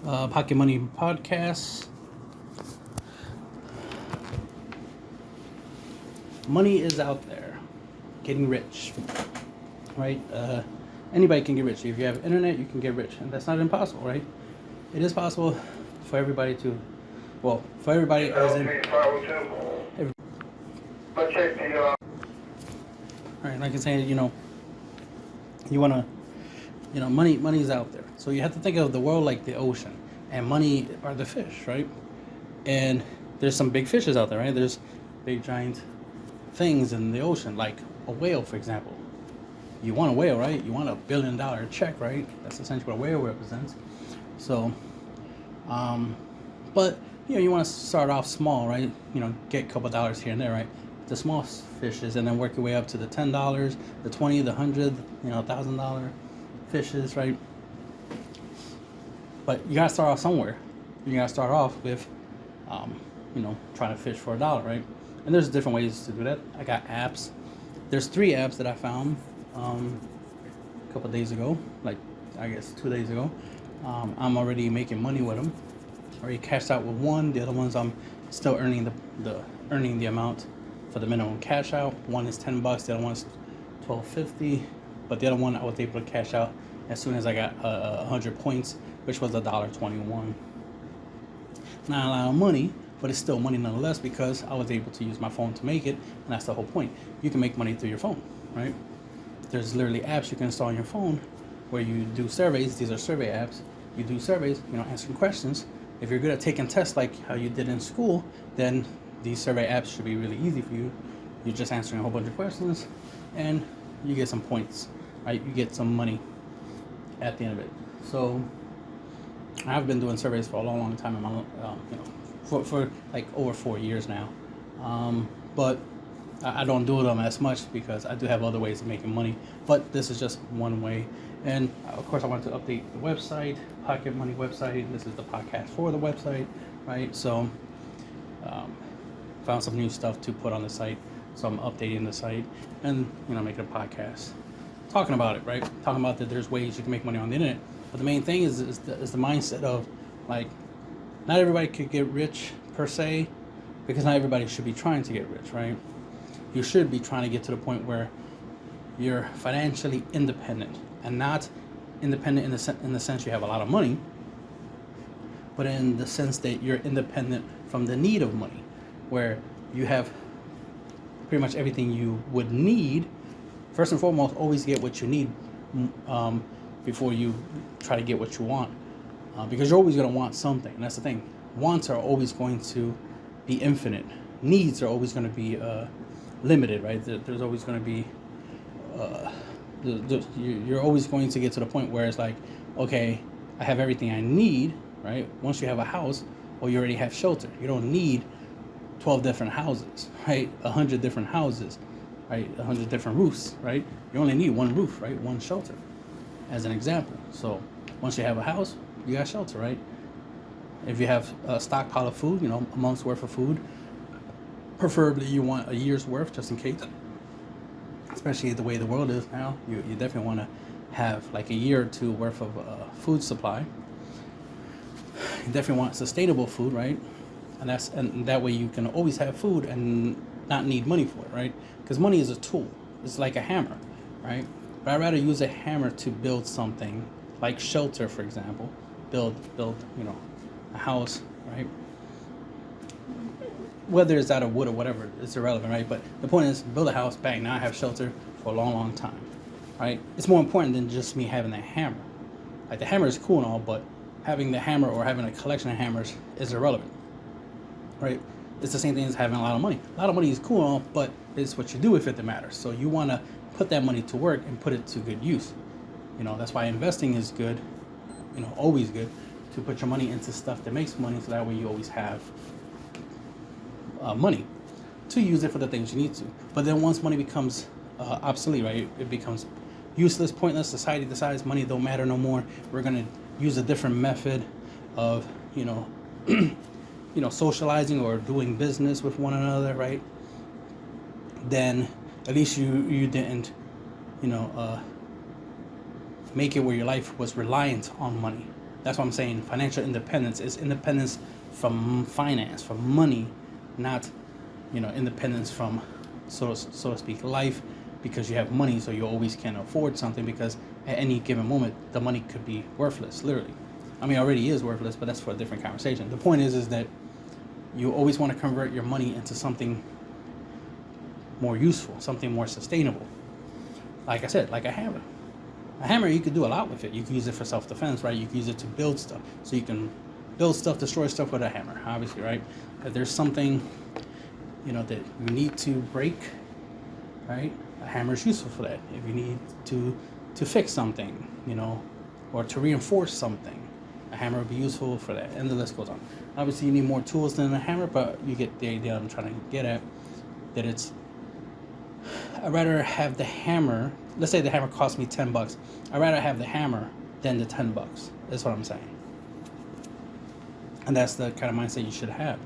Pocket Money Podcast. Money is out there, getting rich, right? Anybody can get rich. If you have internet, you can get rich, and that's not impossible, right? It is possible for everybody to, for everybody as in, right? Like I said, you wanna, money is out there. So you have to think of the world like the ocean, and money are the fish, right? And there's some big fishes out there, right? There's big giant things in the ocean, like a whale, for example. You want a whale, right? You want $1 billion check, right? That's essentially what a whale represents. So, but you want to start off small, right? Get a couple dollars here and there, right? The small fishes, and then work your way up to the $10, the 20, the 100, $1,000 fishes, right? But you gotta start off somewhere. You gotta start off with, trying to fish for $1, right? And there's different ways to do that. I got apps. There's 3 apps that I found a couple days ago, like I guess 2 days ago. I'm already making money with them. Already cashed out with one. The other ones I'm still earning the amount for the minimum cash out. One is $10. The other one's $12.50. But the other one I was able to cash out as soon as I got 100 points, which was $1.21. Not a lot of money, but it's still money nonetheless because I was able to use my phone to make it, and that's the whole point. You can make money through your phone, right? There's literally apps you can install on your phone where you do surveys. These are survey apps. You do surveys, answering questions. If you're good at taking tests like how you did in school, then these survey apps should be really easy for you. You're just answering a whole bunch of questions, and you get some points, right? You get some money at the end of it. So I've been doing surveys for a long time in my, for like over 4 years now. But I don't do them as much because I do have other ways of making money. But this is just one way. And of course, I wanted to update the website, Pocket Money website. This is the podcast for the website, right? So found some new stuff to put on the site. So I'm updating the site and making a podcast, talking about it, right? Talking about that there's ways you can make money on the internet. But the main thing is the mindset of like, not everybody could get rich per se, because not everybody should be trying to get rich, right? You should be trying to get to the point where you're financially independent, and not independent in the sense you have a lot of money, but in the sense that you're independent from the need of money, where you have pretty much everything you would need. First and foremost, always get what you need before you try to get what you want, because you're always going to want something. And that's the thing. Wants are always going to be infinite. Needs are always going to be limited, right? There's always going to be you're always going to get to the point where it's like, okay, I have everything I need, right? Once you have a house, or you already have shelter. You don't need 12 different houses, right? 100 different houses, right? 100 different roofs, right? You only need one roof, right? One shelter, as an example. So once you have a house, you got shelter, right? If you have a stockpile of food, a month's worth of food, preferably you want a year's worth just in case. Especially the way the world is now, you definitely want to have like a year or two worth of food supply. You definitely want sustainable food, right? And that way you can always have food and not need money for it, right? Because money is a tool. It's like a hammer, right? But I'd rather use a hammer to build something like shelter, for example. Build a house, right? Whether it's out of wood or whatever, it's irrelevant, right? But the point is, build a house, bang, now I have shelter for a long time, right? It's more important than just me having that hammer. Like, the hammer is cool and all, but having the hammer or having a collection of hammers is irrelevant, right? It's the same thing as having a lot of money. A lot of money is cool and all, but it's what you do with it that matters. So you want to put that money to work and put it to good use. That's why investing is good, always good, to put your money into stuff that makes money, so that way you always have money to use it for the things you need to. But then once money becomes obsolete, right, it becomes useless, pointless. Society decides money don't matter no more. We're gonna use a different method of socializing or doing business with one another, right? Then at least you didn't make it where your life was reliant on money, That's what I'm saying. Financial independence is independence from finance, from money, not, independence from, so to speak, life, because you have money, so you always can afford something, because at any given moment the money could be worthless, literally. I mean, it already is worthless, but that's for a different conversation. The point is that you always want to convert your money into something more useful, something more sustainable. Like I said, like a hammer. A hammer, you could do a lot with it. You can use it for self-defense, right? You can use it to build stuff. So you can build stuff, destroy stuff with a hammer, obviously, right? If there's something, that you need to break, right? A hammer is useful for that. If you need to fix something, or to reinforce something, a hammer would be useful for that. And the list goes on. Obviously, you need more tools than a hammer, but you get the idea I'm trying to get at. That I'd rather have the hammer. Let's say the hammer cost me $10. I'd rather have the hammer than the $10. That's what I'm saying. And that's the kind of mindset you should have.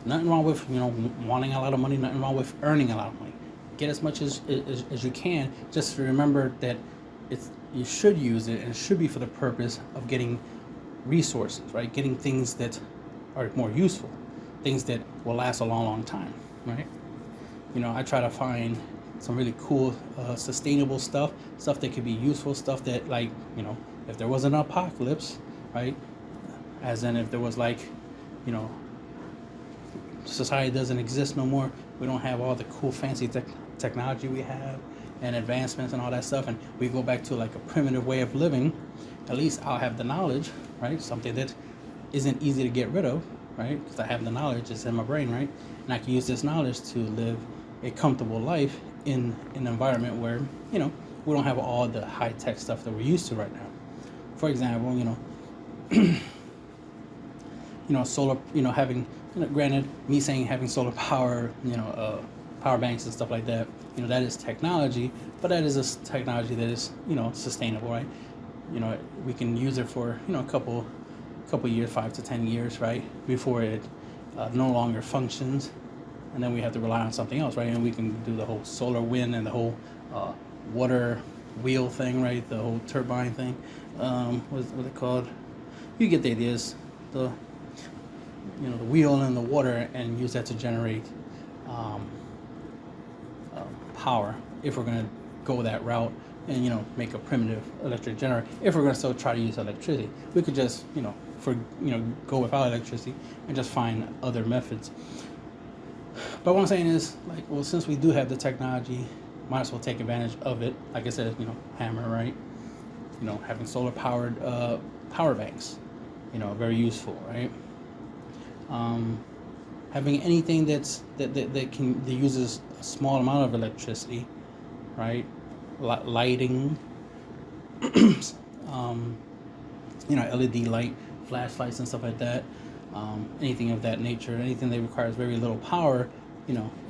Nothing wrong with wanting a lot of money. Nothing wrong with earning a lot of money. Get as much as you can. Just remember that you should use it, and it should be for the purpose of getting resources, right? Getting things that are more useful, things that will last a long, long time, right? I try to find some really cool, sustainable stuff that could be useful, stuff that, if there was an apocalypse, right? As in, if there was society doesn't exist no more, we don't have all the cool, fancy technology we have and advancements and all that stuff, and we go back to a primitive way of living, at least I'll have the knowledge, right? Something that isn't easy to get rid of, right? Because I have the knowledge, it's in my brain, right? And I can use this knowledge to live a comfortable life in an environment where, we don't have all the high-tech stuff that we're used to right now. For example, solar, having, granted, me saying having solar power, power banks and stuff like that, that is technology, but that is a technology that is, sustainable, right? We can use it for, a couple years, 5 to 10 years, right? Before it no longer functions. And then we have to rely on something else, right? And we can do the whole solar, wind, and the whole water wheel thing, right? The whole turbine thing. What's it called? You get the ideas. The wheel and the water, and use that to generate power. If we're going to go that route, and make a primitive electric generator. If we're going to still try to use electricity, we could just go without electricity and just find other methods. But what I'm saying is, since we do have the technology, might as well take advantage of it. Like I said, hammer, right? Having solar powered power banks, very useful, right? Having anything that uses a small amount of electricity, right? Lighting, LED light, flashlights and stuff like that. Anything of that nature, anything that requires very little power,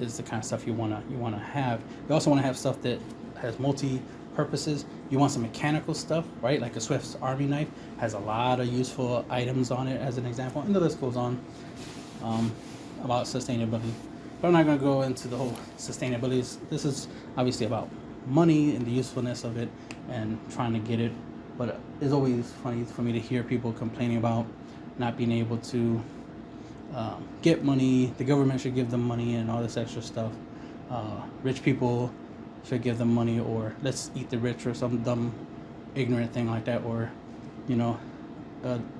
is the kind of stuff you wanna have. You also want to have stuff that has multi purposes. You want some mechanical stuff, right? Like a Swiss Army knife has a lot of useful items on it, as an example, and the list goes on about sustainability. But I'm not going to go into the whole sustainability. This is obviously about money and the usefulness of it and trying to get it. But it's always funny for me to hear people complaining about not being able to get money. The government should give them money and all this extra stuff. Rich people should give them money, or let's eat the rich, or some dumb, ignorant thing like that, or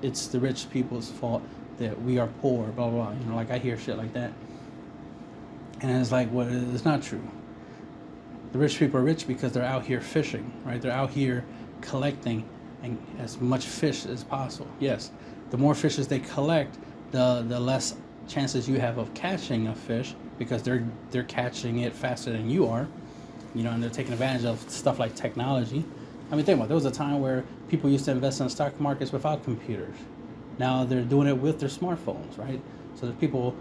it's the rich people's fault that we are poor, blah, blah, blah. I hear shit like that. And it's well, it's not true. The rich people are rich because they're out here fishing, right? They're out here collecting and as much fish as possible. Yes, the more fishes they collect, the less chances you have of catching a fish, because they're catching it faster than you are, and they're taking advantage of stuff like technology. I mean, think about it. There was a time where people used to invest in stock markets without computers. Now they're doing it with their smartphones, right? So there's people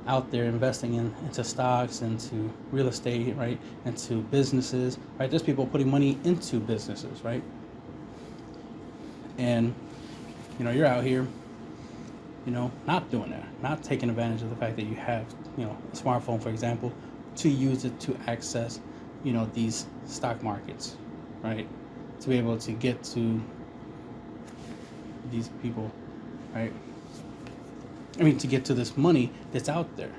out there investing into stocks, into real estate, right? Into businesses, right? There's people putting money into businesses, right? And, you're out here, not doing that, not taking advantage of the fact that you have, a smartphone, for example, to use it to access, these stock markets, right? To be able to get to these people, right? I mean, to get to this money that's out there.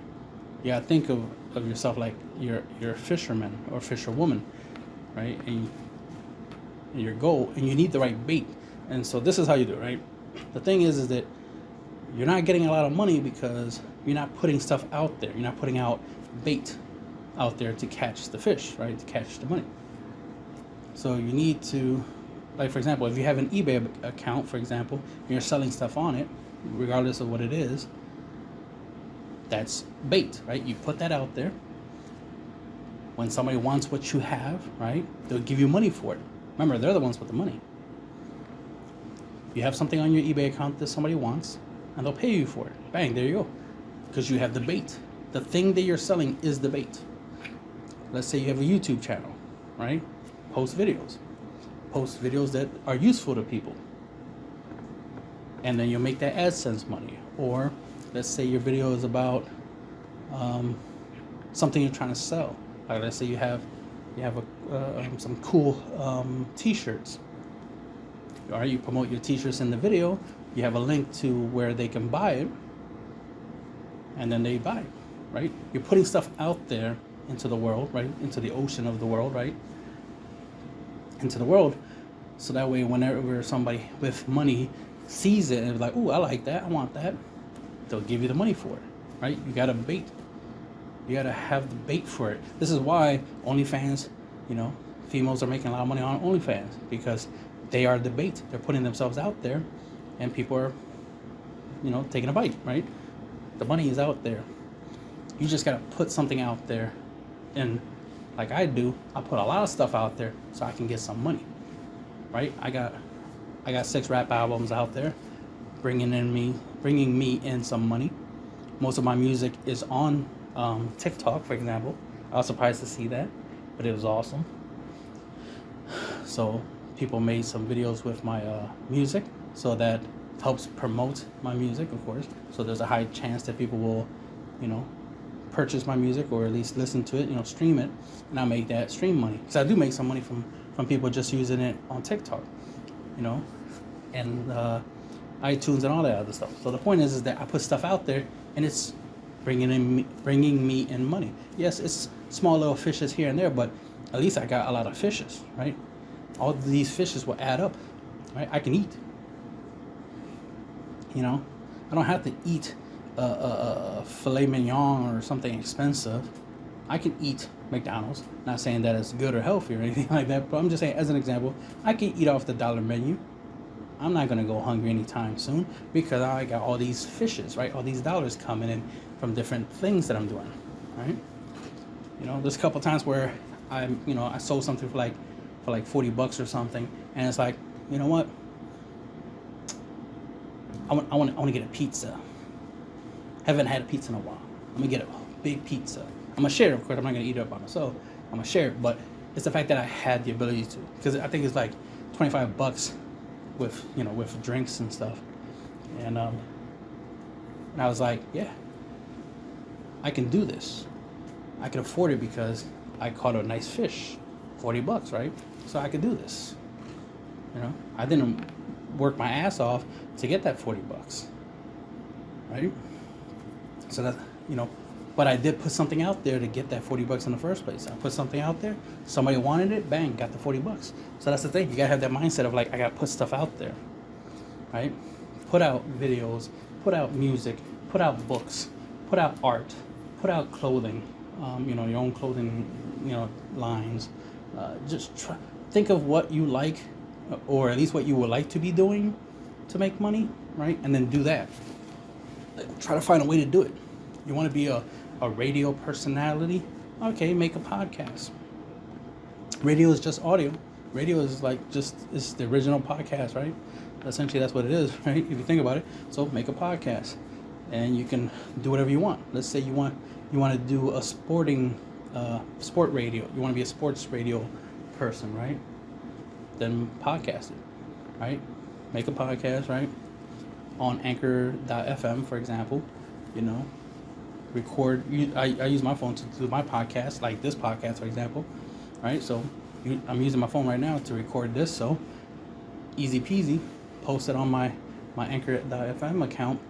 You gotta think of yourself like you're a fisherman or fisherwoman, right? And your goal, and you need the right bait. And so this is how you do it, right? The thing is that you're not getting a lot of money because you're not putting stuff out there. You're not putting out bait out there to catch the fish, right? To catch the money. So you need to, like, for example, if you have an eBay account, for example, and you're selling stuff on it, regardless of what it is, that's bait, right? You put that out there. When somebody wants what you have, right, they'll give you money for it. Remember, they're the ones with the money. You have something on your eBay account that somebody wants, and they'll pay you for it. Bang, there you go. Because you have the bait. The thing that you're selling is the bait. Let's say you have a YouTube channel, right? Post videos. Post videos that are useful to people. And then you'll make that AdSense money. Or let's say your video is about something you're trying to sell. Like, let's say you have some cool t-shirts. All right, you promote your t-shirts in the video. You have a link to where they can buy it, and then they buy it, right? You're putting stuff out there into the world, right? Into the ocean of the world, right? Into the world, so that way whenever somebody with money sees it and is like, "Ooh, I like that, I want that," they'll give you the money for it, right? You got to bait. You got to have the bait for it. This is why OnlyFans, females are making a lot of money on OnlyFans, because they are the bait. They're putting themselves out there, and people are, taking a bite, right? The money is out there. You just got to put something out there, and like I do, I put a lot of stuff out there so I can get some money, right? I got 6 rap albums out there, bringing me in some money. Most of my music is on TikTok, for example. I was surprised to see that, but it was awesome. So people made some videos with my music, so that helps promote my music, of course. So there's a high chance that people will, purchase my music, or at least listen to it, stream it, and I make that stream money. Because I do make some money from people just using it on TikTok, and iTunes and all that other stuff. So the point is that I put stuff out there, and it's bringing me in money. Yes, it's small little fishes here and there, but at least I got a lot of fishes, right? All these fishes will add up, right? I can eat. I don't have to eat a filet mignon or something expensive. I can eat McDonald's. Not saying that it's good or healthy or anything like that, but I'm just saying, as an example, I can eat off the dollar menu. I'm not gonna go hungry anytime soon, because I got all these fishes, right? All these dollars coming in from different things that I'm doing, right? There's a couple times where I sold something for like $40 or something, and it's like, you know what? I want to get a pizza. Haven't had a pizza in a while. I'm gonna get a big pizza. I'm gonna share it, of course. I'm not gonna eat it up by myself. I'm gonna share it, but it's the fact that I had the ability to, because I think it's like $25 with drinks and stuff, and I was like, yeah, I can do this. I can afford it because I caught a nice fish, $40, right? So I could do this. I didn't work my ass off to get that $40, right? So that, but I did put something out there to get that $40 in the first place. I put something out there, somebody wanted it, bang, got the $40. So that's the thing. You gotta have that mindset of like, I gotta put stuff out there, right? Put out videos, put out music, put out books, put out art, put out clothing, your own clothing, lines. Just think of what you like, or at least what you would like to be doing to make money, right? And then do that. Try to find a way to do it. You want to be a radio personality? Okay, make a podcast. Radio is just audio. Radio is it's the original podcast, right? Essentially, that's what it is, right? If you think about it. So make a podcast, and you can do whatever you want. Let's say you want to do a sport radio. You want to be a sports radio person, right? Then podcast it, right? Make a podcast, right? On Anchor.fm, for example, record. I use my phone to do my podcast, like this podcast, for example, right? So I'm using my phone right now to record this, so easy peasy. Post it on my my Anchor.fm account,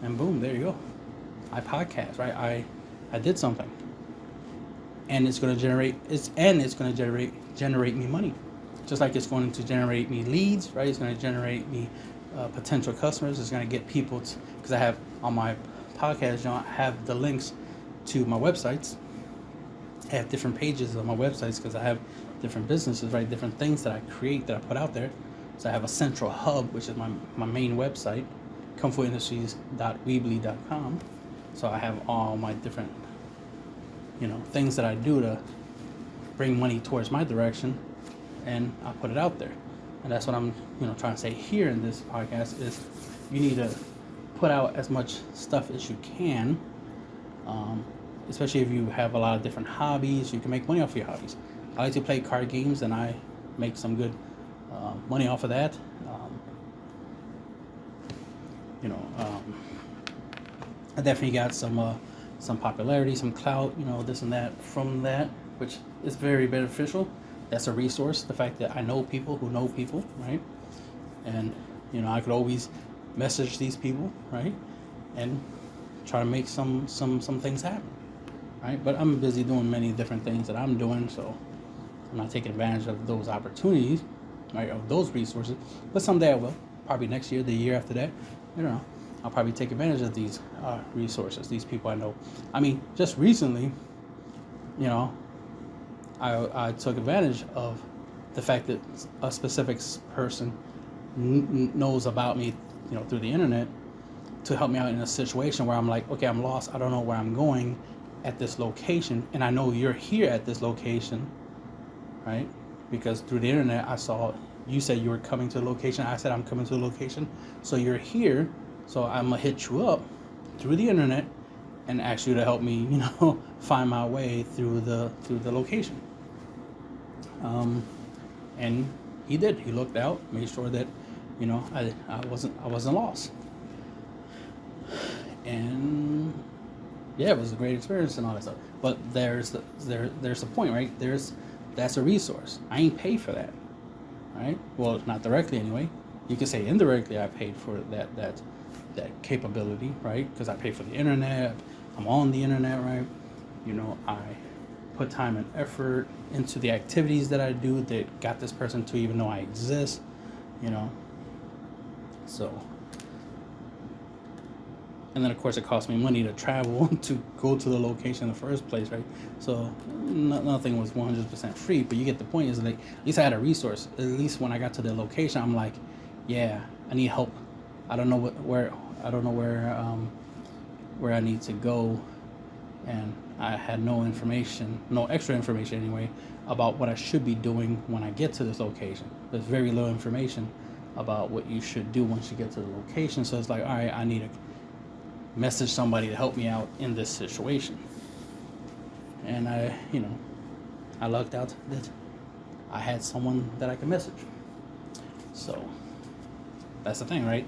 and boom, there you go. I podcast, right? I did something, and it's going to generate me money, just like it's going to generate me leads, right? It's going to generate me potential customers. It's going to get people because I have on my podcast, I have the links to my websites. I have different pages on my websites because I have different businesses, right? Different things that I create that I put out there. So I have a central hub, which is my main website, kungfuindustries.weebly.com. So I have all my different, things that I do to bring money towards my direction, and I put it out there. And that's what I'm, trying to say here in this podcast is you need to put out as much stuff as you can, especially if you have a lot of different hobbies. You can make money off of your hobbies. I like to play card games, and I make some good money off of that. I definitely got some popularity, some clout, this and that from that, which is very beneficial. That's a resource. The fact that I know people who know people, right? And I could always message these people, right? And try to make some things happen, right? But I'm busy doing many different things that I'm doing, so I'm not taking advantage of those opportunities, right? Of those resources. But someday I will. Probably next year, the year after that. I'll probably take advantage of these resources, these people I know. I mean, just recently, I took advantage of the fact that a specific person knows about me, through the internet, to help me out in a situation where I'm like, okay, I'm lost. I don't know where I'm going at this location, and I know you're here at this location, right? Because through the internet, I saw you said you were coming to the location. I said I'm coming to the location, so you're here. So I'm gonna hit you up through the internet and ask you to help me, find my way through the location. And he did. He looked out, made sure that, I wasn't lost. And yeah, it was a great experience and all that stuff. But there's the point, right? That's a resource. I ain't paid for that, right? Well, not directly anyway. You can say indirectly I paid for that capability, right? Because I pay for the internet. I'm on the internet, right? I put time and effort into the activities that I do that got this person to even know I exist, So, and then of course it cost me money to travel to go to the location in the first place, right? So nothing was 100% free, but you get the point. Is like at least I had a resource. At least when I got to the location, I'm like, yeah, I need help. I don't know where I need to go, and I had no extra information anyway, about what I should be doing when I get to this location. There's very little information about what you should do once you get to the location. So it's like, all right, I need to message somebody to help me out in this situation. And I lucked out that I had someone that I could message. So that's the thing, right?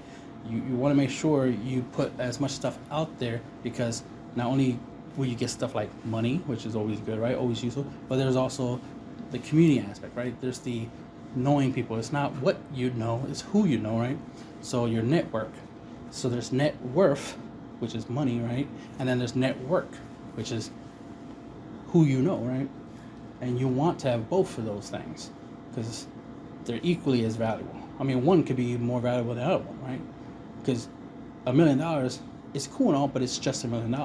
You want to make sure you put as much stuff out there, because not only will you get stuff like money, which is always good, right? Always useful, but there's also the community aspect, right? There's the knowing people. It's not what you know, it's who you know, right? So your network. So there's net worth, which is money, right? And then there's network, which is who you know, right? And you want to have both of those things because they're equally as valuable. I mean, one could be more valuable than the other one, right? Because $1 million is cool and all, but it's just $1 million.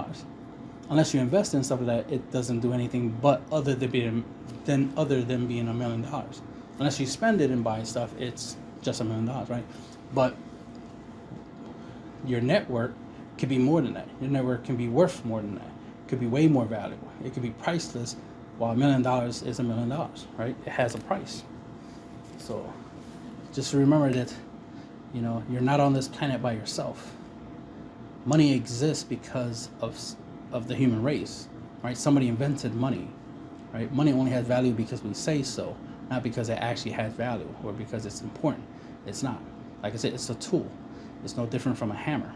Unless you invest in stuff like that, it doesn't do anything but other than being $1 million. Unless you spend it and buy stuff, it's just $1 million, right? But your network could be more than that. Your network can be worth more than that. It could be way more valuable. It could be priceless, while $1 million is $1 million, right? It has a price. So just remember that, you're not on this planet by yourself. Money exists because of the human race, right? Somebody invented money, right? Money only has value because we say so, not because it actually has value or because it's important. It's not. Like I said, it's a tool. It's no different from a hammer.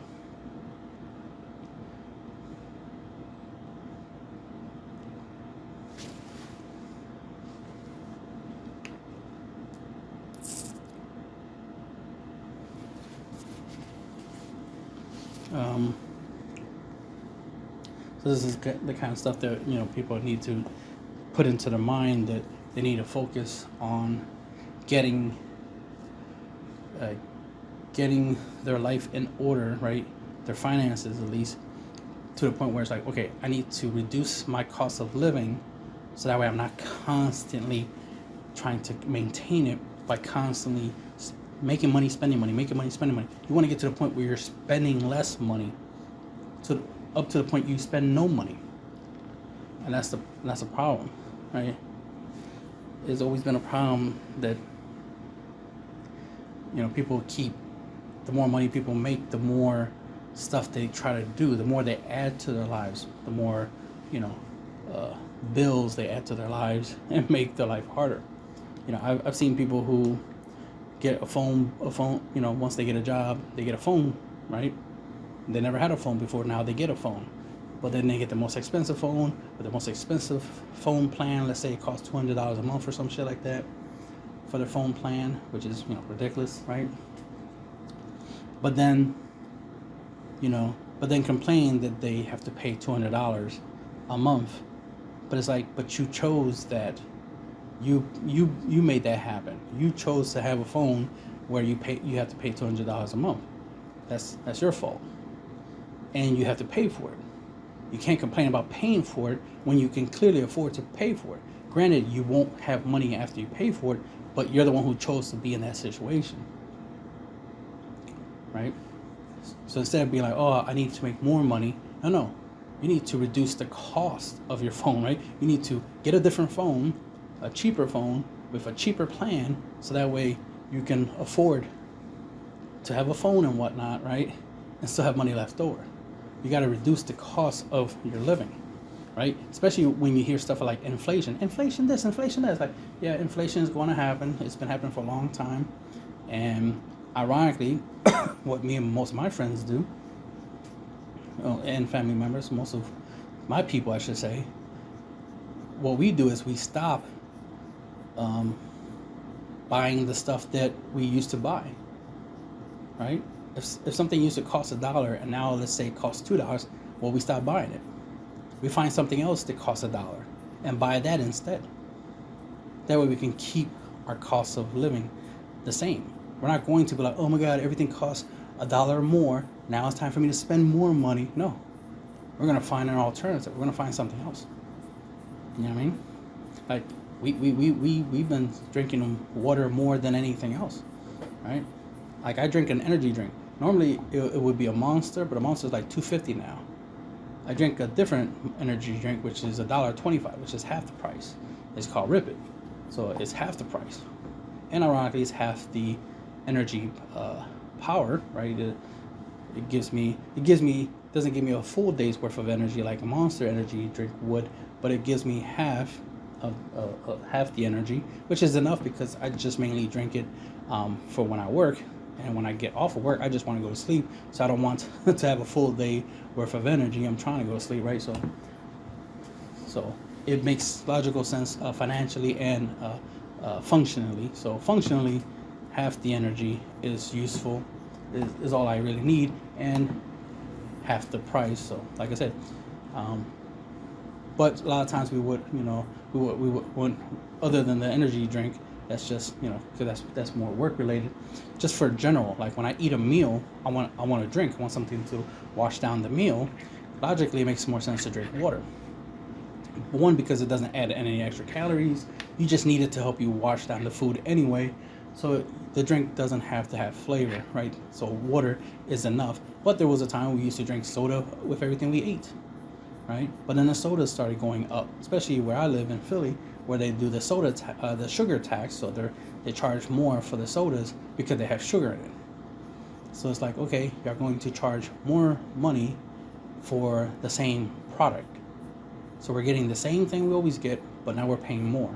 Um, so this is the kind of stuff that people need to put into their mind, that they need to focus on getting uh, getting their life in order, right? Their finances, at least, to the point where it's like, okay, I need to reduce my cost of living, so that way I'm not constantly trying to maintain it by constantly making money, spending money, making money, spending money. You want to get to the point where you're spending less money, up to the point you spend no money, and that's the problem, right? It's always been a problem that people keep. The more money people make, the more stuff they try to do, the more they add to their lives, the more bills they add to their lives and make their life harder. I've seen people who get a phone. Once they get a job, they get a phone, right? They never had a phone before. Now they get a phone, but then they get the most expensive phone with the most expensive phone plan. Let's say it costs $200 a month or some shit like that for their phone plan, which is ridiculous, right? But then, complain that they have to pay $200 a month. But it's like, but you chose that. You made that happen. You chose to have a phone where you have to pay $200 a month. That's your fault, and you have to pay for it. You can't complain about paying for it when you can clearly afford to pay for it. Granted, you won't have money after you pay for it, but you're the one who chose to be in that situation, right? So instead of being like, oh, I need to make more money, no. You need to reduce the cost of your phone, right? You need to get a different phone, a cheaper phone with a cheaper plan, so that way you can afford to have a phone and whatnot, right? And still have money left over. You got to reduce the cost of your living, right? Especially when you hear stuff like inflation. Inflation this, inflation that. It's like, yeah, inflation is going to happen. It's been happening for a long time. And ironically, what me and most of my friends do, and family members, most of my people, I should say, what we do is we stop buying the stuff that we used to buy, right? If something used to cost $1 and now let's say it costs $2, well, we stop buying it. We find something else that costs $1 and buy that instead. That way we can keep our cost of living the same. We're not going to be like, oh my God, everything costs $1 more. Now it's time for me to spend more money. No, we're gonna find an alternative. We're gonna find something else. You know what I mean? Like we've been drinking water more than anything else, right? Like I drink an energy drink. Normally it would be a Monster, but a Monster is like $2.50 now. I drink a different energy drink, which is $1.25, which is half the price. It's called Rip It, so it's half the price, and ironically, it's half the energy power, right? It doesn't give me a full day's worth of energy like a Monster energy drink would, but it gives me half the energy, which is enough because I just mainly drink it for when I work, and when I get off of work, I just want to go to sleep, so I don't want to have a full day worth of energy. I'm trying to go to sleep, right? So it makes logical sense financially and functionally. So functionally, half the energy is useful, is all I really need, and half the price. So like I said, but a lot of times we would other than the energy drink, that's just because that's more work related. Just for general, like when I eat a meal, I want a drink. I want something to wash down the meal. Logically, it makes more sense to drink water. One, because it doesn't add any extra calories. You just need it to help you wash down the food anyway. So the drink doesn't have to have flavor, right? So water is enough. But there was a time we used to drink soda with everything we ate, right? But then the sodas started going up, especially where I live in Philly, where they do the the sugar tax. So they charge more for the sodas because they have sugar in it. So it's like, okay, you're going to charge more money for the same product. So we're getting the same thing we always get, but now we're paying more.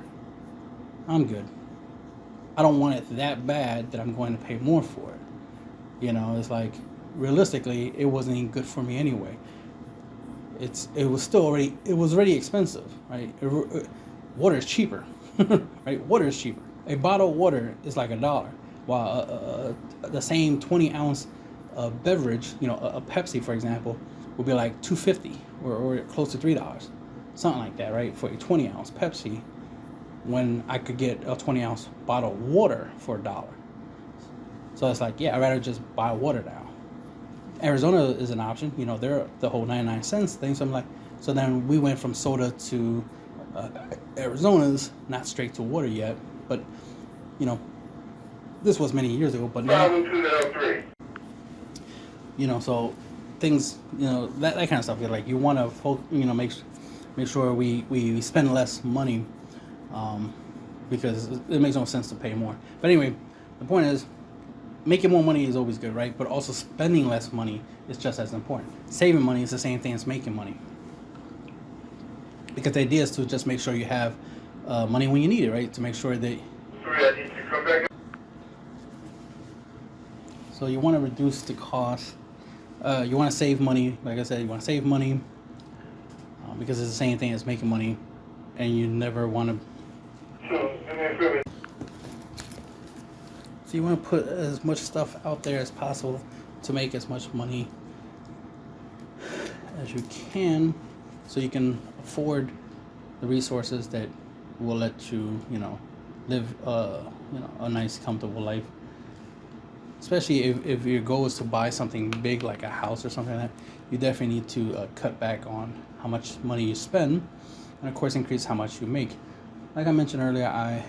I'm good. I don't want it that bad that I'm going to pay more for it. It's like, realistically, it wasn't even good for me anyway. It was already expensive, right? Water is cheaper, right? Water is cheaper. A bottle of water is like $1, while the same 20-ounce a beverage, a Pepsi, for example, would be like $2.50 or close to $3, something like that, right? For a 20-ounce Pepsi, when I could get a 20-ounce bottle of water for $1. So it's like, yeah, I'd rather just buy water now. Arizona is an option, they're the whole 99 cents thing. So I'm like, so then we went from soda to Arizona's, not straight to water yet, but this was many years ago. But now, so things, that kind of stuff. Like you want to, make sure we spend less money, because it makes no sense to pay more. But anyway, the point is, making more money is always good, right? But also spending less money is just as important. Saving money is the same thing as making money. Because the idea is to just make sure you have money when you need it, right? To make sure that... Sorry, I need to come back. So you want to reduce the cost. You want to save money. Like I said, you want to save money because it's the same thing as making money. And you never want to... So you want to put as much stuff out there as possible to make as much money as you can, so you can afford the resources that will let you, live a nice, comfortable life. Especially if your goal is to buy something big like a house or something like that, you definitely need to cut back on how much money you spend, and of course increase how much you make. Like I mentioned earlier, I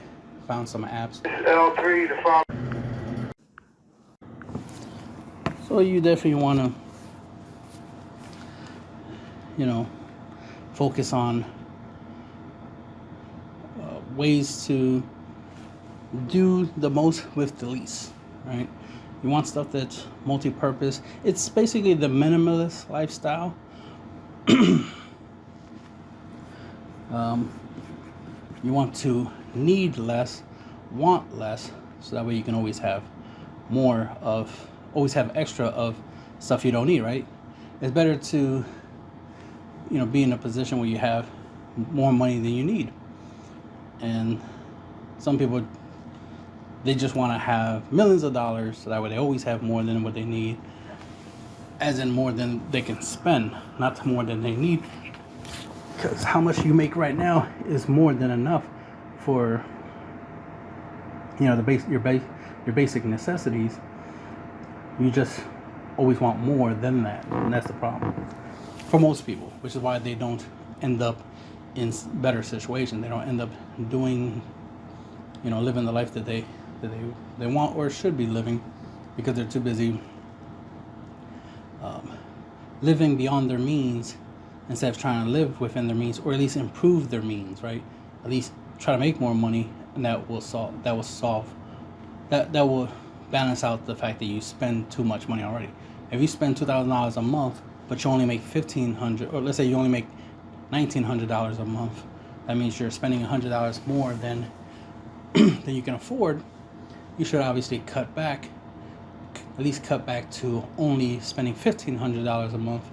found some apps. L3 to 5. So you definitely want to, focus on ways to do the most with the least, right? You want stuff that's multi-purpose. It's basically the minimalist lifestyle. You want to need less, want less, so that way you can always have always have extra of stuff you don't need, right? It's better to, be in a position where you have more money than you need. And some people, they just want to have millions of dollars, so that way they always have more than what they need, as in more than they can spend, not more than they need. Because how much you make right now is more than enough for, your basic necessities. You just always want more than that, and that's the problem for most people, which is why they don't end up in better situations. They don't end up doing, living the life that they want or should be living, because they're too busy living beyond their means instead of trying to live within their means, or at least improve their means, right? At least try to make more money, and that will balance out the fact that you spend too much money already. If you spend $2,000 a month, but you only make $1,500, or let's say you only make $1,900 a month, that means you're spending $100 more than you can afford. You should obviously cut back to only spending $1,500 a month.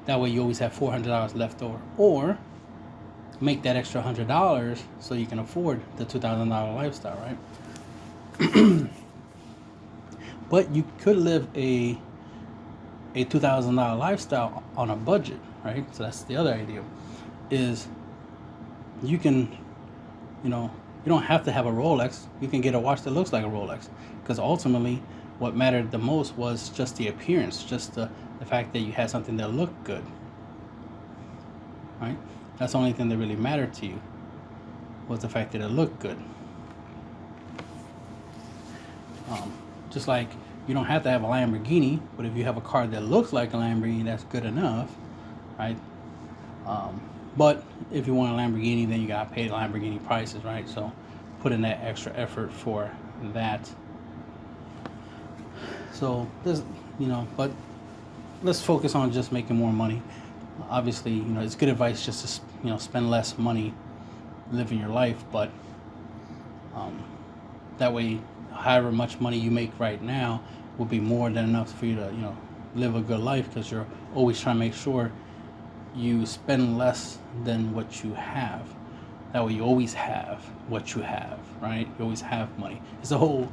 That way you always have $400 left over, or make that extra $100 so you can afford the $2,000 lifestyle, right? But you could live a $2,000 lifestyle on a budget, right? So that's the other idea, is you can, you don't have to have a Rolex. You can get a watch that looks like a Rolex, because ultimately what mattered the most was just the appearance, just the fact that you had something that looked good, right? That's the only thing that really mattered to you, was the fact that it looked good. Just like you don't have to have a Lamborghini, but if you have a car that looks like a Lamborghini, that's good enough, right? But if you want a Lamborghini, then you gotta pay the Lamborghini prices, right? So put in that extra effort for that. So this, but let's focus on just making more money. Obviously, it's good advice just to, spend less money living your life, but that way, however much money you make right now will be more than enough for you to, live a good life, because you're always trying to make sure you spend less than what you have. That way you always have what you have, right? You always have money. It's a whole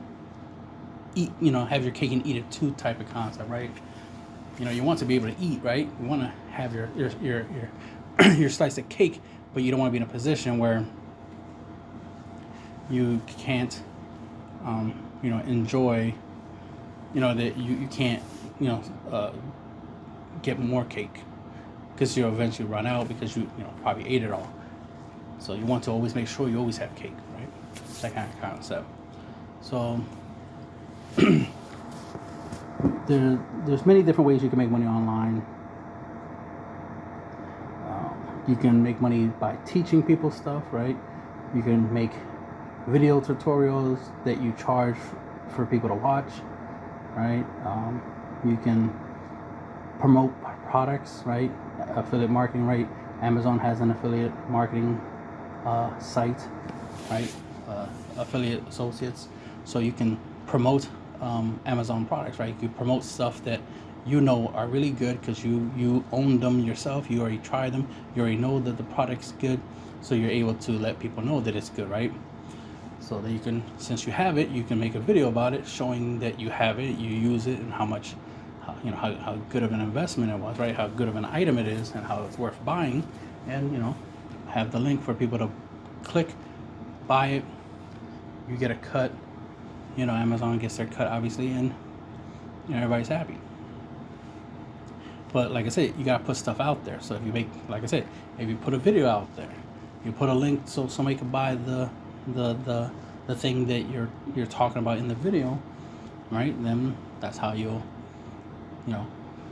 have your cake and eat it too type of concept, right? You know, you want to be able to eat, right? You want to have your slice of cake, but you don't want to be in a position where you can't, enjoy, that you can't, get more cake because you'll eventually run out because you probably ate it all. So you want to always make sure you always have cake, right? That kind of concept. So there's many different ways you can make money online. You can make money by teaching people stuff, right? You can make video tutorials that you charge for people to watch, right? You can promote products, right? Affiliate marketing, right? Amazon has an affiliate marketing site, right? Affiliate associates, so you can promote Amazon products, right? You promote stuff that you know are really good because you own them yourself. You already tried them. You already know that the product's good, so you're able to let people know that it's good, right? So that you can, since you have it, you can make a video about it, showing that you have it, you use it, and how much, how good of an investment it was, right? How good of an item it is, and how it's worth buying, and have the link for people to click, buy it. You get a cut. Amazon gets their cut, obviously, and everybody's happy. But like I said, you gotta put stuff out there. So if you make, like I said, if you put a video out there, you put a link so somebody can buy the thing that you're talking about in the video, right? Then that's how you'll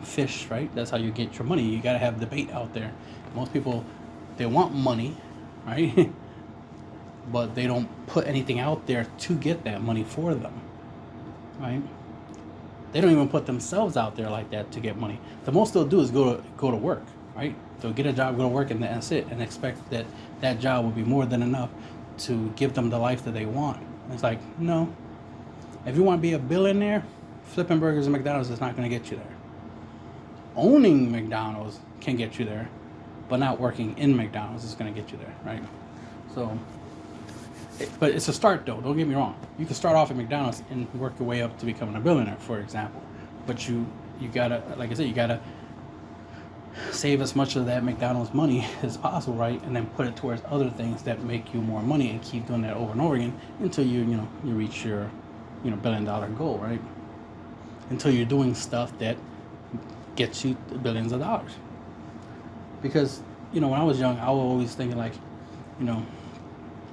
fish, right? That's how you get your money. You gotta have the bait out there. Most people, they want money, right? But they don't put anything out there to get that money for them, right? They don't even put themselves out there like that to get money. The most they'll do is go to work, right? They'll get a job, go to work, and that's it, and expect that job will be more than enough to give them the life that they want. It's like, no. If you want to be a billionaire, flipping burgers at McDonald's is not going to get you there. Owning McDonald's can get you there, but not working in McDonald's is going to get you there, right? So, but it's a start, though. Don't get me wrong. You can start off at McDonald's and work your way up to becoming a billionaire, for example. But you gotta, like I said, you gotta save as much of that McDonald's money as possible, right? And then put it towards other things that make you more money, and keep doing that over and over again until you reach your $1 billion goal, right? Until you're doing stuff that gets you billions of dollars. Because when I was young, I was always thinking like,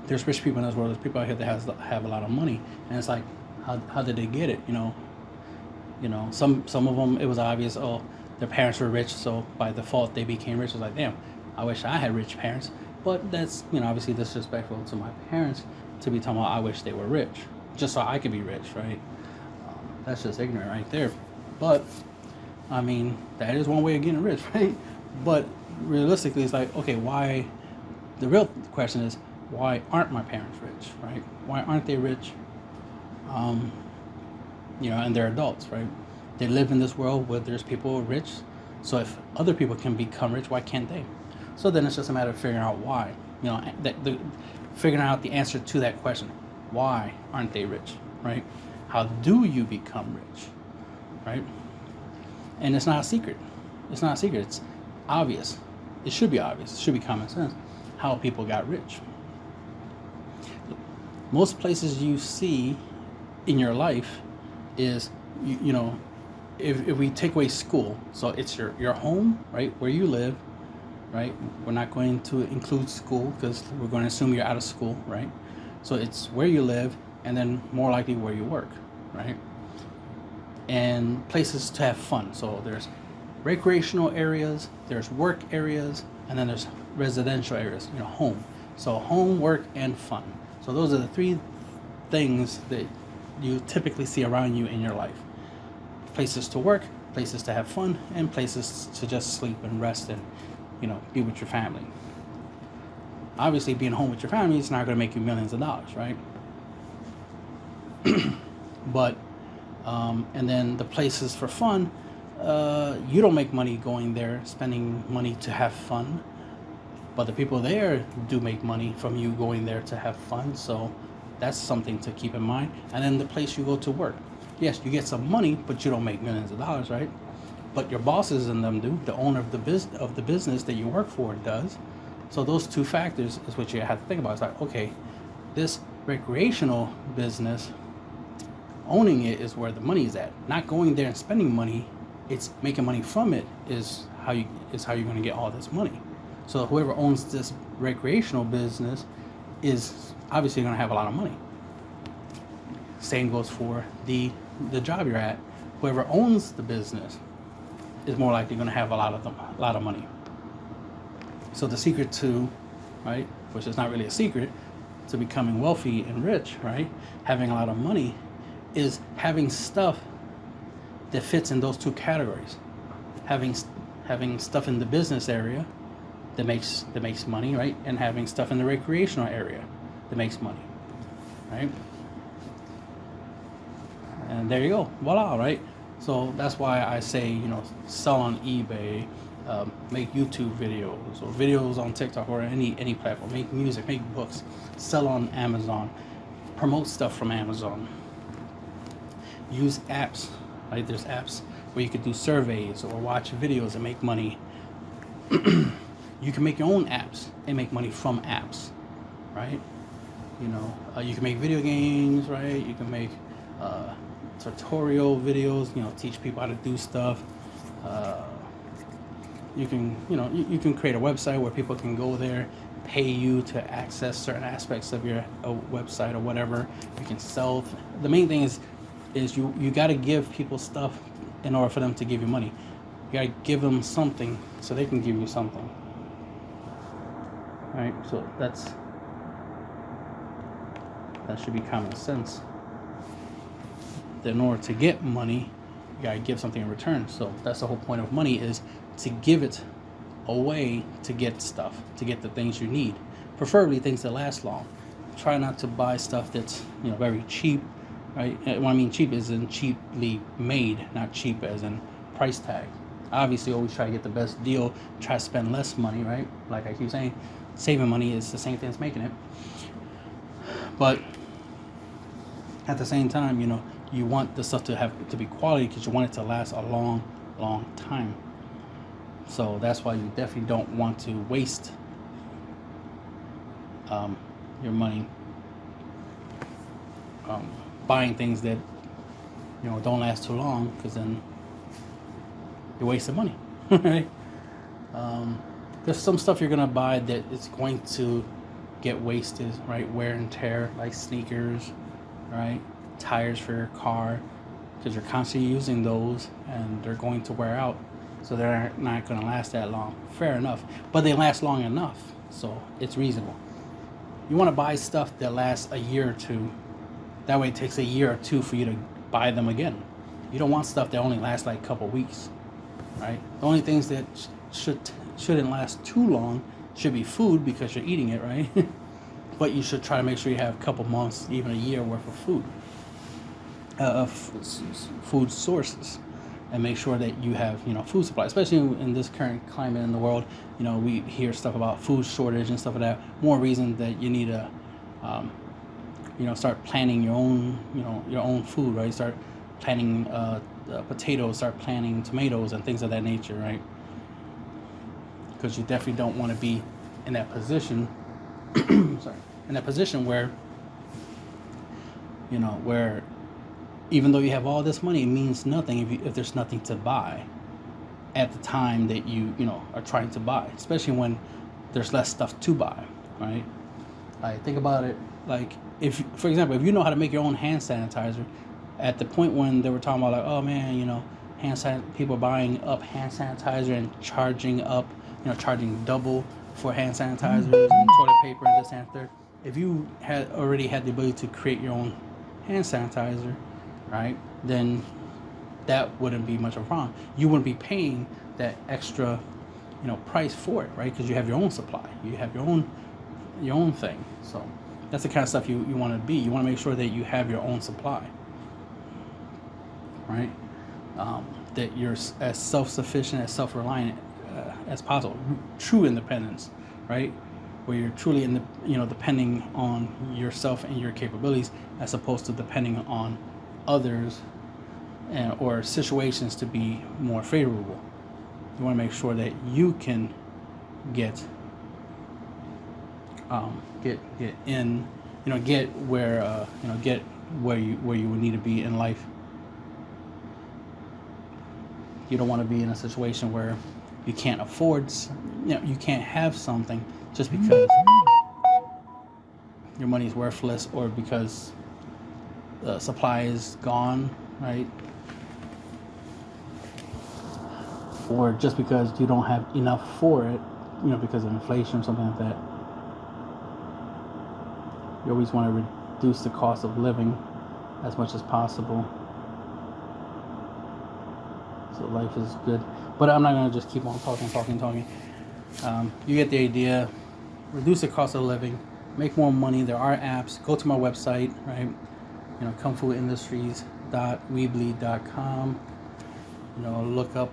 there's rich people in this world. There's people out here that have a lot of money, and it's like, how did they get it? Some of them, it was obvious. Oh, their parents were rich, so by default they became rich. I was like, damn, I wish I had rich parents. But that's obviously disrespectful to my parents to be talking about I wish they were rich, just so I could be rich, right? That's just ignorant right there. But I mean, that is one way of getting rich, right? But realistically, it's like, okay, why? The real question is, why aren't my parents rich, right? Why aren't they rich? And they're adults, right? They live in this world where there's people rich. So if other people can become rich, why can't they? So then it's just a matter of figuring out why. Figuring out the answer to that question. Why aren't they rich, right? How do you become rich, right? And it's not a secret. It's not a secret. It's obvious. It should be obvious. It should be common sense how people got rich. Most places you see in your life is, if we take away school, so it's your home, right, where you live, right? We're not going to include school because we're going to assume you're out of school, right? So it's where you live, and then more likely where you work, right? And places to have fun. So there's recreational areas, there's work areas, and then there's residential areas, home. So home, work, and fun. So those are the three things that you typically see around you in your life. Places to work, places to have fun, and places to just sleep and rest and, be with your family. Obviously, being home with your family is not going to make you millions of dollars, right? But, and then the places for fun, you don't make money going there, spending money to have fun. But the people there do make money from you going there to have fun. So that's something to keep in mind. And then the place you go to work. Yes, you get some money, but you don't make millions of dollars, right? but your bosses and them do. The owner of the business that you work for does. So those two factors is what you have to think about. It's like, okay, this recreational business, owning it is where the money is at. Not going there and spending money, it's making money from it is how you're going to get all this money. So whoever owns this recreational business is obviously going to have a lot of money. Same goes for the job you're at. Whoever owns the business is more likely going to have a lot of money. So the secret to, right, which is not really a secret, to becoming wealthy and rich, right, having a lot of money, is having stuff that fits in those two categories. Having stuff in the business area that makes money, right, and having stuff in the recreational area that makes money, right? And there you go, voila, right? So that's why I say, sell on eBay, make YouTube videos or videos on TikTok or any platform, make music, make books, sell on Amazon, promote stuff from Amazon, use apps, right? There's apps where you could do surveys or watch videos and make money. You can make your own apps and make money from apps, right? You can make video games, right? You can make tutorial videos, teach people how to do stuff. You can create a website where people can go there, pay you to access certain aspects of your website or whatever. You can sell. The main thing is you got to give people stuff in order for them to give you money. You got to give them something so they can give you something. All right, so that should be common sense. That in order to get money, you gotta give something in return. So that's the whole point of money, is to give it away to get stuff, to get the things you need, preferably things that last long. Try not to buy stuff that's very cheap, right? What I mean cheap is in cheaply made, not cheap as in price tag. Obviously, always try to get the best deal. Try to spend less money, right? Like I keep saying, saving money is the same thing as making it. But at the same time, you want the stuff to be quality because you want it to last a long, long time. So that's why you definitely don't want to waste your money buying things that don't last too long, because then you're wasting money. Right? There's some stuff you're gonna buy that is going to get wasted, right? Wear and tear, like sneakers, right? Tires for your car, because you're constantly using those and they're going to wear out, so they're not going to last that long. Fair enough, but they last long enough, so it's reasonable. You want to buy stuff that lasts a year or two. That way it takes a year or two for you to buy them again. You don't want stuff that only lasts like a couple weeks, right? The only things that shouldn't last too long should be food, because you're eating it, right? But you should try to make sure you have a couple months, even a year worth of food. Food sources, and make sure that you have food supply, especially in this current climate in the world. We hear stuff about food shortage and stuff like that. More reason that you need to start planning your own food, right? Start planting potatoes, start planting tomatoes and things of that nature, right? Because you definitely don't want to be in that position where where even though you have all this money, it means nothing if there's nothing to buy at the time that you are trying to buy, especially when there's less stuff to buy, right? Like, think about it, like, if, for example, if you know how to make your own hand sanitizer, at the point when they were talking about, like, oh man, people buying up hand sanitizer and charging double for hand sanitizers and toilet paper and this and that. If you had already had the ability to create your own hand sanitizer, right, then that wouldn't be much of a problem. You wouldn't be paying that extra, price for it, right? Because you have your own supply, you have your own thing. So that's the kind of stuff you want to be. You want to make sure that you have your own supply, right? That you're as self-sufficient, as self-reliant as possible. True independence, right? Where you're truly depending on yourself and your capabilities, as opposed to depending on others or situations to be more favorable. You want to make sure that you can get in, get where get where you would need to be in life. You don't want to be in a situation where you can't afford, you can't have something just because your money is worthless, or because the supply is gone, right? Or just because you don't have enough for it, because of inflation or something like that. You always want to reduce the cost of living as much as possible. So life is good. But I'm not going to just keep on talking. You get the idea. Reduce the cost of living. Make more money. There are apps. Go to my website, right? kungfuindustries.weebly.com. Look up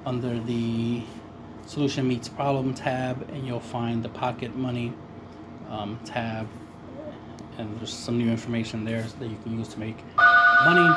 under the Solution Meets Problem tab, and you'll find the Pocket Money tab. And there's some new information there that you can use to make money.